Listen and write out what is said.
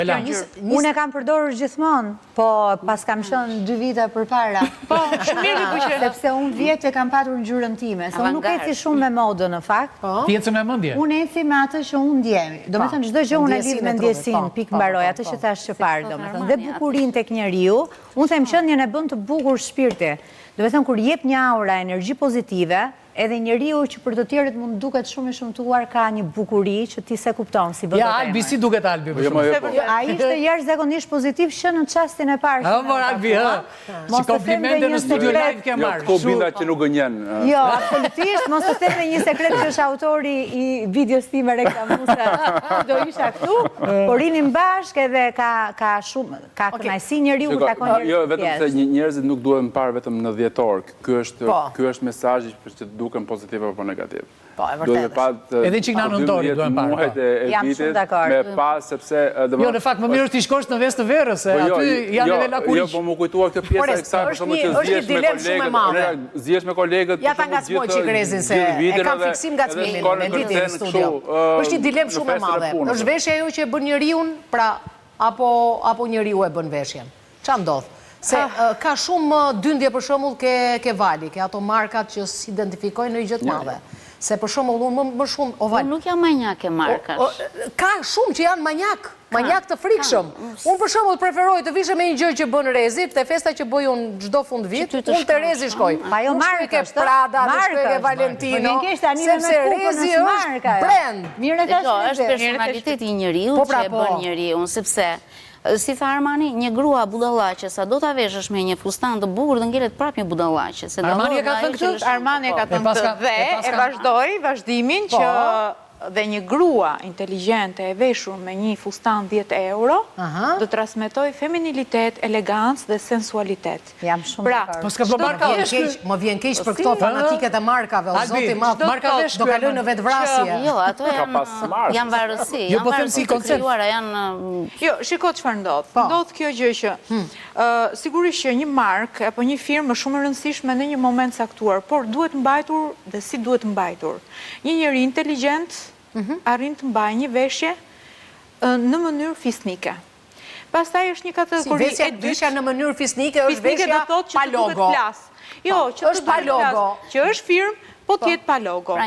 Unë e kam përdorur gjithmonë, po pas kam qenë 2 vite përpara. Po, shumë mirë ku që. Sepse unë vjetë e kam patur ngjyrën time, se unë nuk eci shumë me modën në fakt. Ti eci me mendje? Unë eci me atë që unë ndjem. Domethënë çdo gjë unë e lidh me ndjesin, pikë mbaroj, atë që thash që parë, domethënë dhe bukurinë tek njeriu, unë them qendjen e bën të bukur shpirti. Domethënë kur jep një aura energji pozitive, edhe njeriu që për të tjerët mund duket shumë i shumtuar ka një bukuri që ti se kupton si bëhet. Ja, Albi, si duket Albi? Ai ishte jashtëzakonisht pozitiv që në çastin e parë. Mor Albi, si komplimente në studio live ke marrë. Këto binda që nuk gënjen. Jo, absolutisht, mos të them një sekret që është autori i videos time reklamuese. Do isha këtu, por rinim bashkë edhe ka shumë ka kënaqësi njeriu kur takon njerëz. Jo, vetëm se njerëzit nuk duhen parë vetëm në dhjetor. Ky është mesazhi që duken pozitiv apo negativ. Po, e vërtetë. Edhe që nga nëntori duhen parë. Jam shumë dakord. Me pas, sepse... Jo, në fakt, më mirë është t'i shkosh në vest të verës, se aty janë edhe lakuriq. Jo, po më kujtua këtë pjesë e kësaj, për shumë që zjesh me kolegët... Ja ta ngacmoj Qikrezin, se e kam fiksim ngacmimin me ditin në studio. Është një dilem shumë e madhe. Është veshja ju që e bën njeriun, pra, apo njeriu e bën veshjen. Qa ndodh? Se ka shumë dyndje për shembull ke Vali, ke ato markat që s'identifikojnë në një gjë të madhe. Se për shembull unë më shumë Oval. Nuk jam manjak e markash. Ka shumë që janë manjak të frikshëm. Unë për shembull preferoj të vishe me një gjë që bën Rezi, te festa që bëj unë çdo fund vit, unë te Rezi shkoj. Ajo marka ke Prada, shkoj ke Valentino. Sepse Rezi është brand. Mirë e thash. Është personaliteti i njeriu që e bën njeriu, sepse si tha Armani, një grua budallaqe, sa do ta veshësh me një fustan të bukur dhe ngelet prap një budallaqe. Armani e ka thënë këtë? Armani e ka thënë këtë dhe e vazhdoi vazhdimin që dhe një grua inteligjente e veshur me një fustan 10 euro do transmetoj feminilitet, elegancë dhe sensualitet. Jam shumë dakord. Po s'ka marka më vjen keq për këto fanatiket e markave, o zoti madh, do kalojnë në vetvrasje. Jo, ato janë varësi, jo po them si koncept. Jo, shiko çfarë ndodh. Ndodh kjo gjë që sigurisht që një markë apo një firmë është shumë e rëndësishme në një moment caktuar, por duhet mbajtur dhe si duhet mbajtur. Një njeri inteligjent arrin të mbajë një veshje në mënyrë fisnike. Pastaj është një kategori e dytë. Veshja në mënyrë fisnike është veshja pa logo. Jo, që është pa logo. Që është firmë, po t'jetë pa logo.